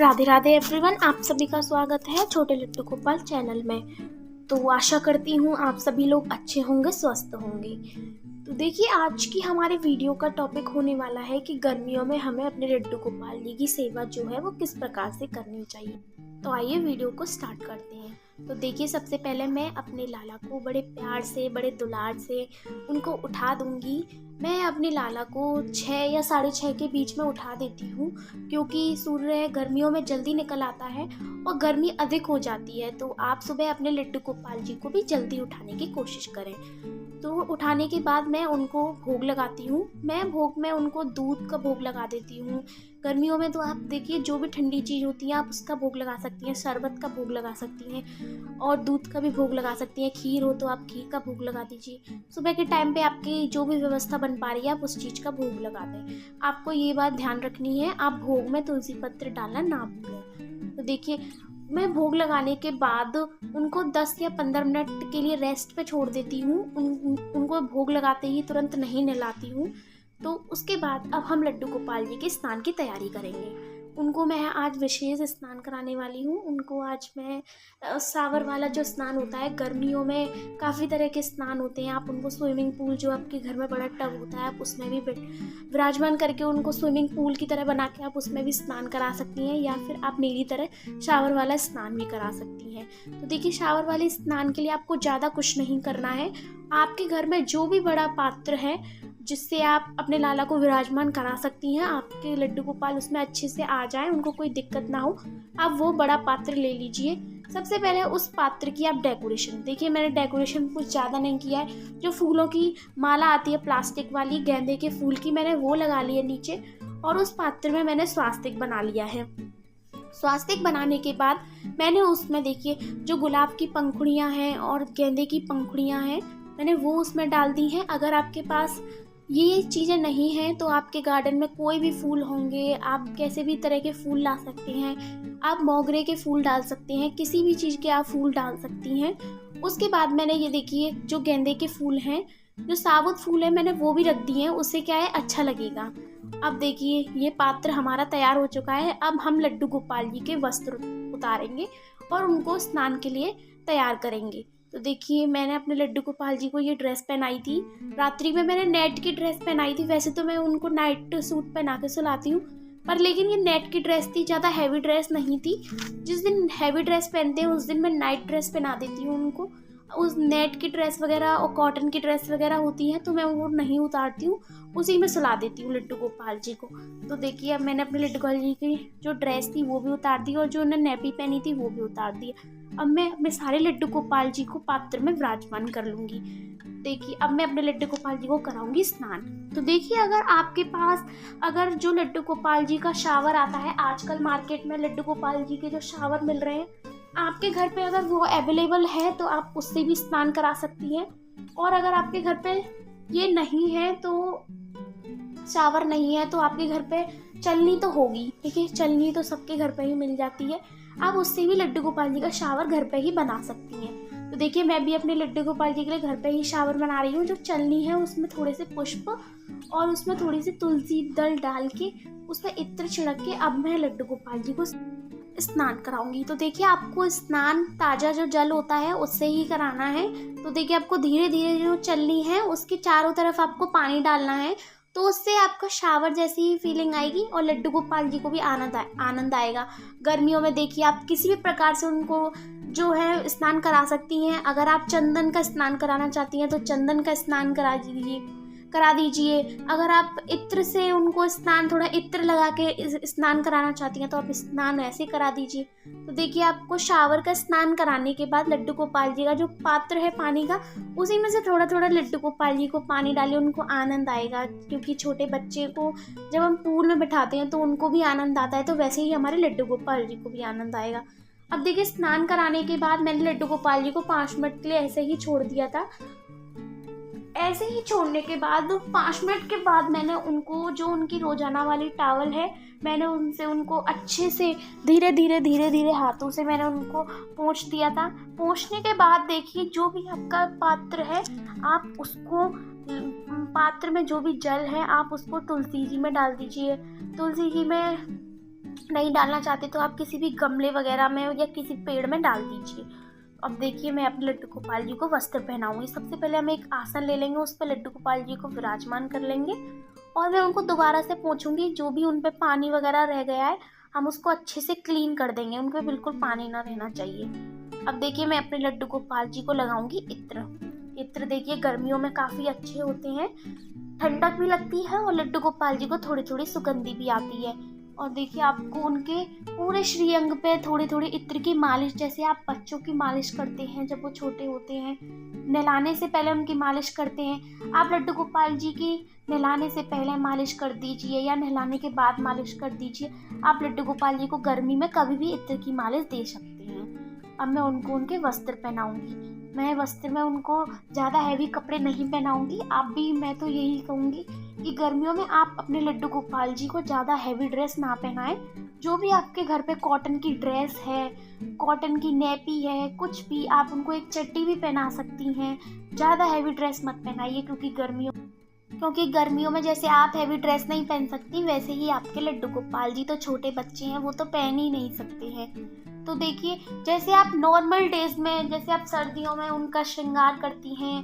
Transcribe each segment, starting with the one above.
Radhe Radhe everyone, आप सभी का स्वागत है छोटे लट्टू गोपाल चैनल में। तो आशा करती हूँ आप सभी लोग अच्छे होंगे, स्वस्थ होंगे। तो देखिए, आज की हमारे वीडियो का टॉपिक होने वाला है कि गर्मियों में हमें अपने लड्डू गोपाल जी की सेवा जो है वो किस प्रकार से करनी चाहिए। तो आइए वीडियो को स्टार्ट करते हैं। तो देखिए, सबसे पहले मैं अपने लाला को बड़े प्यार से, बड़े दुलार से उनको उठा दूंगी। मैं अपने लाला को 6 या 6:30 के बीच में उठा देती हूँ, क्योंकि सूर्य गर्मियों में जल्दी निकल आता है और गर्मी अधिक हो जाती है। तो आप सुबह अपने लड्डू गोपाल जी को भी जल्दी उठाने की कोशिश करें। तो उठाने के बाद मैं उनको भोग लगाती हूँ। मैं भोग में उनको दूध का भोग लगा देती हूँ। गर्मियों में तो आप देखिए, जो भी ठंडी चीज़ होती है आप उसका भोग लगा सकती हैं, शरबत का भोग लगा सकती हैं और दूध का भी भोग लगा सकती हैं। खीर हो तो आप खीर का भोग लगा दीजिए। सुबह के टाइम पे आपकी जो भी व्यवस्था बन पा रही है आप उस चीज़ का भोग लगा दें। आपको ये बात ध्यान रखनी है, आप भोग में तुलसी पत्र डालना ना भूलें। तो देखिए, मैं भोग लगाने के बाद उनको 10 या 15 मिनट के लिए रेस्ट पे छोड़ देती हूँ। उनको भोग लगाते ही तुरंत नहीं नहलाती हूँ। तो उसके बाद अब हम लड्डू गोपाल जी के स्नान की तैयारी करेंगे। उनको मैं आज विशेष स्नान कराने वाली हूँ। उनको आज मैं सावर वाला जो स्नान होता है, गर्मियों में काफ़ी तरह के स्नान होते हैं। आप उनको स्विमिंग पूल, जो आपके घर में बड़ा टब होता है, आप उसमें भी विराजमान करके उनको स्विमिंग पूल की तरह बना के आप उसमें भी स्नान करा सकती हैं, या फिर आप मेरी तरह शावर वाला स्नान भी करा सकती हैं। तो देखिए, शावर वाले स्नान के लिए आपको ज़्यादा कुछ नहीं करना है। आपके घर में जो भी बड़ा पात्र है जिससे आप अपने लाला को विराजमान करा सकती हैं, आपके लड्डू गोपाल उसमें अच्छे से आ जाएं, उनको कोई दिक्कत ना हो, आप वो बड़ा पात्र ले लीजिए। सबसे पहले उस पात्र की आप डेकोरेशन देखिए। मैंने डेकोरेशन कुछ ज़्यादा नहीं किया है। जो फूलों की माला आती है प्लास्टिक वाली, गेंदे के फूल की, मैंने वो लगा ली है नीचे, और उस पात्र में मैंने स्वास्तिक बना लिया है। स्वास्तिक बनाने के बाद मैंने उसमें देखिए, जो गुलाब की पंखुड़ियाँ हैं और गेंदे की पंखुड़ियाँ हैं, मैंने वो उसमें डाल दी हैं। अगर आपके पास ये चीज़ें नहीं हैं तो आपके गार्डन में कोई भी फूल होंगे, आप कैसे भी तरह के फूल ला सकते हैं। आप मोगरे के फूल डाल सकते हैं, किसी भी चीज़ के आप फूल डाल सकती हैं। उसके बाद मैंने ये देखिए, जो गेंदे के फूल हैं, जो साबुत फूल है, मैंने वो भी रख दिए हैं। उससे क्या है, अच्छा लगेगा। अब देखिए, ये पात्र हमारा तैयार हो चुका है। अब हम लड्डू गोपाल जी के वस्त्र उतारेंगे और उनको स्नान के लिए तैयार करेंगे। तो देखिए, मैंने अपने लड्डू गोपाल जी को ये ड्रेस पहनाई थी। रात्रि में मैंने नेट की ड्रेस पहनाई थी। वैसे तो मैं उनको नाइट सूट पहना के सुलाती हूँ, पर लेकिन ये नेट की ड्रेस थी, ज़्यादा हैवी ड्रेस नहीं थी। जिस दिन हैवी ड्रेस पहनते हैं उस दिन मैं नाइट ड्रेस पहना देती हूँ उनको। उस नेट की ड्रेस वगैरह और कॉटन की ड्रेस वगैरह होती हैं तो मैं वो नहीं उतारती हूँ, उसी में सुला देती हूँ लड्डू गोपाल जी को। तो देखिए, अब मैंने अपने लड्डू गोपाल जी की जो ड्रेस थी वो भी उतार दी और जो उन्हें नैपी पहनी थी वो भी उतार दी। अब मैं अपने सारे लड्डू गोपाल जी को पात्र में विराजमान कर लूँगी। देखिए, अब मैं अपने लड्डू गोपाल जी को कराऊंगी स्नान। तो देखिए, अगर आपके पास जो लड्डू गोपाल जी का शावर आता है, आजकल मार्केट में लड्डू गोपाल जी के जो शावर मिल रहे हैं, आपके घर पे अगर वो अवेलेबल है तो आप उससे भी स्नान करा सकती हैं। और अगर आपके घर पे ये नहीं है, तो शावर नहीं है, तो आपके घर पे चलनी तो होगी। देखिए, चलनी तो सबके घर पे ही मिल जाती है। आप उससे भी लड्डू गोपाल जी का शावर घर पे ही बना सकती हैं। तो देखिए, मैं भी अपने लड्डू गोपाल जी के लिए घर पे ही शावर बना रही हूँ। जो चलनी है उसमें थोड़े से पुष्प और उसमें थोड़ी सी तुलसी दल डाल के, उसमें इत्र छिड़क के अब मैं लड्डू गोपाल जी को स्नान कराऊंगी। तो देखिए, आपको स्नान ताज़ा जो जल होता है उससे ही कराना है। तो देखिए, आपको धीरे धीरे जो चलनी है उसके चारों तरफ आपको पानी डालना है, तो उससे आपका शावर जैसी ही फीलिंग आएगी और लड्डू गोपाल जी को भी आनंद आएगा। गर्मियों में देखिए, आप किसी भी प्रकार से उनको जो है स्नान करा सकती हैं। अगर आप चंदन का स्नान कराना चाहती हैं तो चंदन का स्नान करा दीजिए। अगर आप इत्र से उनको स्नान, थोड़ा इत्र लगा के स्नान कराना चाहती हैं तो आप स्नान ऐसे करा दीजिए। तो देखिए, आपको शावर का स्नान कराने के बाद लड्डू गोपाल जी का जो पात्र है पानी का, उसी में से थोड़ा थोड़ा लड्डू गोपाल जी को पानी डालिए, उनको आनंद आएगा। क्योंकि छोटे बच्चे को जब हम पूल में बैठाते हैं तो उनको भी आनंद आता है, तो वैसे ही हमारे लड्डू गोपाल जी को भी आनंद आएगा। अब देखिए, स्नान कराने के बाद मैंने लड्डू गोपाल जी को 5 मिनट के लिए ऐसे ही छोड़ दिया था। ऐसे ही छोड़ने के बाद 5 मिनट के बाद मैंने उनको, जो उनकी रोजाना वाली टॉवल है, मैंने उनको अच्छे से धीरे धीरे हाथों से मैंने उनको पोंछ दिया था। पोंछने के बाद देखिए, जो भी आपका पात्र है, आप उसको, पात्र में जो भी जल है आप उसको तुलसी जी में डाल दीजिए। तुलसी जी में नहीं डालना चाहते तो आप किसी भी गमले वगैरह में या किसी पेड़ में डाल दीजिए। अब देखिए मैं अपने लड्डू गोपाल जी को वस्त्र पहनाऊंगी। सबसे पहले हम एक आसन ले लेंगे, उस पर लड्डू गोपाल जी को विराजमान कर लेंगे और मैं उनको दोबारा से पोंछूंगी। जो भी उन पे पानी वगैरह रह गया है हम उसको अच्छे से क्लीन कर देंगे, उन पे बिल्कुल पानी ना रहना चाहिए। अब देखिए मैं अपने लड्डू गोपाल जी को लगाऊंगी इत्र। इत्र देखिए गर्मियों में काफ़ी अच्छे होते हैं, ठंडक भी लगती है और लड्डू गोपाल जी को थोड़ी थोड़ी सुगंधी भी आती है। और देखिए आपको उनके पूरे श्रीअंग पे थोड़ी थोड़ी इत्र की मालिश, जैसे आप बच्चों की मालिश करते हैं जब वो छोटे होते हैं, नहलाने से पहले उनकी मालिश करते हैं, आप लड्डू गोपाल जी की नहलाने से पहले मालिश कर दीजिए या नहलाने के बाद मालिश कर दीजिए। आप लड्डू गोपाल जी को गर्मी में कभी भी इत्र की मालिश दे सकते हैं। अब मैं उनको उनके वस्त्र पहनाऊंगी। मैं वस्त्र में उनको ज़्यादा हैवी कपड़े नहीं पहनाऊंगी। आप भी, मैं तो यही कहूँगी कि गर्मियों में आप अपने लड्डू गोपाल जी को ज़्यादा हैवी ड्रेस ना पहनाएं। जो भी आपके घर पे कॉटन की ड्रेस है, कॉटन की नेपी है, कुछ भी, आप उनको एक चड्डी भी पहना सकती हैं। ज़्यादा हैवी ड्रेस मत पहनाइए क्योंकि गर्मियों में जैसे आप हैवी ड्रेस नहीं पहन सकती, वैसे ही आपके लड्डू गोपाल जी तो छोटे बच्चे हैं, वो तो पहन ही नहीं सकते हैं। तो देखिए जैसे आप नॉर्मल डेज में, जैसे आप सर्दियों में उनका श्रृंगार करती हैं,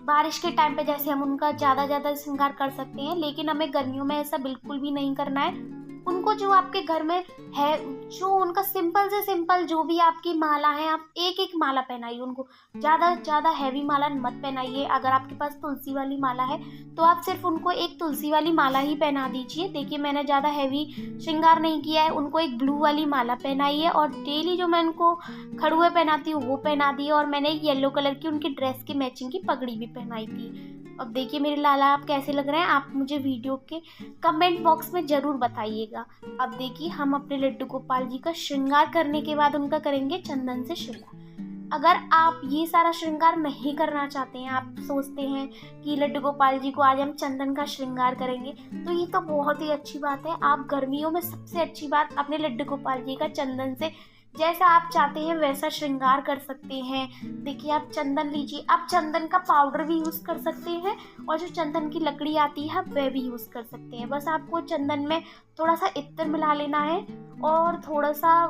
बारिश के टाइम पे जैसे हम उनका ज़्यादा श्रृंगार कर सकते हैं, लेकिन हमें गर्मियों में ऐसा बिल्कुल भी नहीं करना है। उनको जो आपके घर में है, जो उनका सिंपल से सिंपल जो भी आपकी माला है, आप एक एक माला पहनाइए उनको। ज़्यादा हैवी माला मत पहनाइए। अगर आपके पास तुलसी वाली माला है तो आप सिर्फ उनको एक तुलसी वाली माला ही पहना दीजिए। देखिए मैंने ज़्यादा हैवी श्रृंगार नहीं किया है, उनको एक ब्लू वाली माला पहनाई है और डेली जो मैं उनको खड़ुए पहनाती हूँ वो पहना दी है, और मैंने येलो कलर की उनकी ड्रेस की मैचिंग की पगड़ी भी पहनाई थी। अब देखिए मेरे लाला आप कैसे लग रहे हैं, आप मुझे वीडियो के कमेंट बॉक्स में ज़रूर बताइएगा। अब देखिए हम अपने लड्डू गोपाल जी का श्रृंगार करने के बाद उनका करेंगे चंदन से श्रृंगार। अगर आप ये सारा श्रृंगार नहीं करना चाहते हैं, आप सोचते हैं कि लड्डू गोपाल जी को आज हम चंदन का श्रृंगार करेंगे, तो ये तो बहुत ही अच्छी बात है। आप गर्मियों में सबसे अच्छी बात अपने लड्डू गोपाल जी का चंदन से जैसा आप चाहते हैं वैसा श्रृंगार कर सकते हैं। देखिए आप चंदन लीजिए, आप चंदन का पाउडर भी यूज़ कर सकते हैं और जो चंदन की लकड़ी आती है आप वह भी यूज़ कर सकते हैं। बस आपको चंदन में थोड़ा सा इत्र मिला लेना है और थोड़ा सा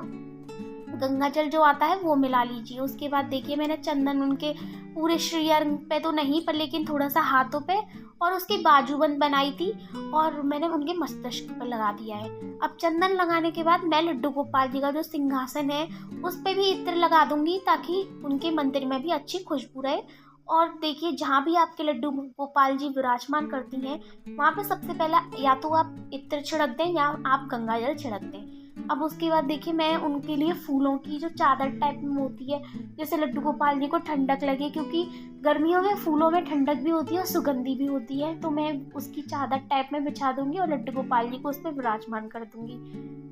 गंगा जल जो आता है वो मिला लीजिए। उसके बाद देखिए मैंने चंदन उनके पूरे श्रीअंग पे तो नहीं, पर लेकिन थोड़ा सा हाथों पे और उसकी बाजूबंद बनाई थी और मैंने उनके मस्तिष्क पर लगा दिया है। अब चंदन लगाने के बाद मैं लड्डू गोपाल जी का जो सिंहासन है उस पर भी इत्र लगा दूंगी, ताकि उनके मंदिर में भी अच्छी खुशबू रहे। और देखिए जहाँ भी आपके लड्डू गोपाल जी विराजमान करती हैं वहाँ पे सबसे पहला या तो आप इत्र छिड़क दें या आप गंगा जल छिड़क दें। अब उसके बाद देखिए मैं उनके लिए फूलों की जो चादर टाइप में होती है, जैसे लड्डू गोपाल जी को ठंडक लगे, क्योंकि गर्मियों में फूलों में ठंडक भी होती है और सुगंधी भी होती है, तो मैं उसकी चादर टाइप में बिछा दूंगी और लड्डू गोपाल जी को उस पर विराजमान कर दूंगी।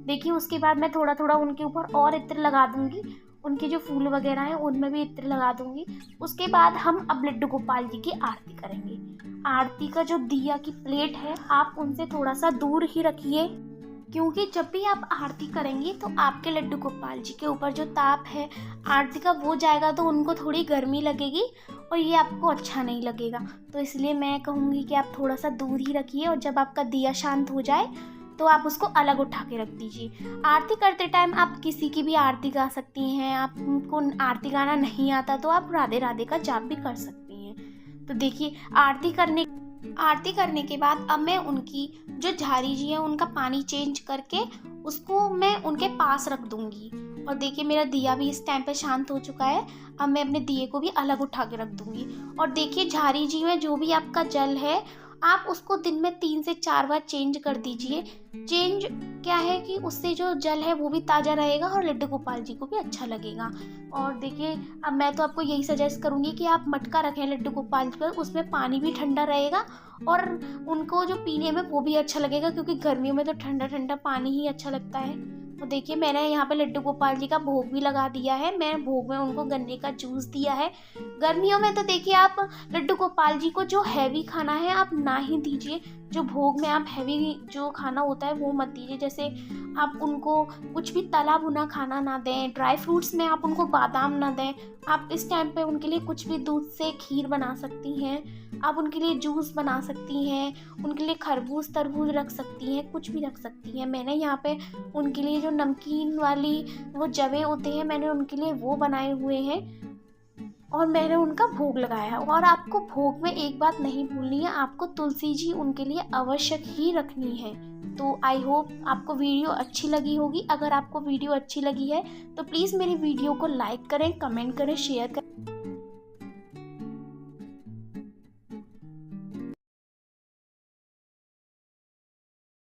देखिए उसके बाद मैं थोड़ा थोड़ा उनके ऊपर और इत्र लगा दूंगी, उनके जो फूल वगैरह हैं उनमें भी इत्र लगा दूंगी। उसके बाद हम अब लड्डू गोपाल जी की आरती करेंगे। आरती का जो दिया की प्लेट है आप उनसे थोड़ा सा दूर ही रखिए, क्योंकि जब भी आप आरती करेंगे तो आपके लड्डू गोपाल जी के ऊपर जो ताप है आरती का वो जाएगा, तो उनको थोड़ी गर्मी लगेगी और ये आपको अच्छा नहीं लगेगा। तो इसलिए मैं कहूँगी कि आप थोड़ा सा दूर ही रखिए और जब आपका दिया शांत हो जाए तो आप उसको अलग उठा के रख दीजिए। आरती करते टाइम आप किसी की भी आरती गा सकती हैं। आपको आरती गाना नहीं आता तो आप राधे राधे का जाप भी कर सकती हैं। तो देखिए आरती करने के बाद अब मैं उनकी जो झारी जी है उनका पानी चेंज करके उसको मैं उनके पास रख दूंगी। और देखिए मेरा दिया भी इस टाइम पे शांत हो चुका है। अब मैं अपने दिए को भी अलग उठा के रख दूंगी। और देखिए झारी जी में जो भी आपका जल है आप उसको दिन में 3 से 4 बार चेंज कर दीजिए। चेंज क्या है कि उससे जो जल है वो भी ताज़ा रहेगा और लड्डू गोपाल जी को भी अच्छा लगेगा। और देखिए अब मैं तो आपको यही सजेस्ट करूँगी कि आप मटका रखें लड्डू गोपाल जी पर, उसमें पानी भी ठंडा रहेगा और उनको जो पीने में वो भी अच्छा लगेगा, क्योंकि गर्मियों में तो ठंडा ठंडा पानी ही अच्छा लगता है। तो देखिए मैंने यहाँ पे लड्डू गोपाल जी का भोग भी लगा दिया है। मैं भोग में उनको गन्ने का जूस दिया है। गर्मियों में तो देखिए आप लड्डू गोपाल जी को जो हैवी खाना है आप ना ही दीजिए। जो भोग में आप हैवी जो खाना होता है वो मत दीजिए। जैसे आप उनको कुछ भी तला भुना खाना ना दें, ड्राई फ्रूट्स में आप उनको बादाम ना दें। आप इस टाइम पे उनके लिए कुछ भी दूध से खीर बना सकती हैं, आप उनके लिए जूस बना सकती हैं, उनके लिए खरबूज तरबूज रख सकती हैं, कुछ भी रख सकती हैं। मैंने यहाँ पे उनके लिए जो नमकीन वाली वो जवे होते हैं मैंने उनके लिए वो बनाए हुए हैं और मैंने उनका भोग लगाया है। और आपको भोग में एक बात नहीं भूलनी है, आपको तुलसी जी उनके लिए आवश्यक ही रखनी है। तो आई होप आपको वीडियो अच्छी लगी होगी। अगर आपको वीडियो अच्छी लगी है तो प्लीज़ मेरी वीडियो को लाइक करें, कमेंट करें, शेयर करें।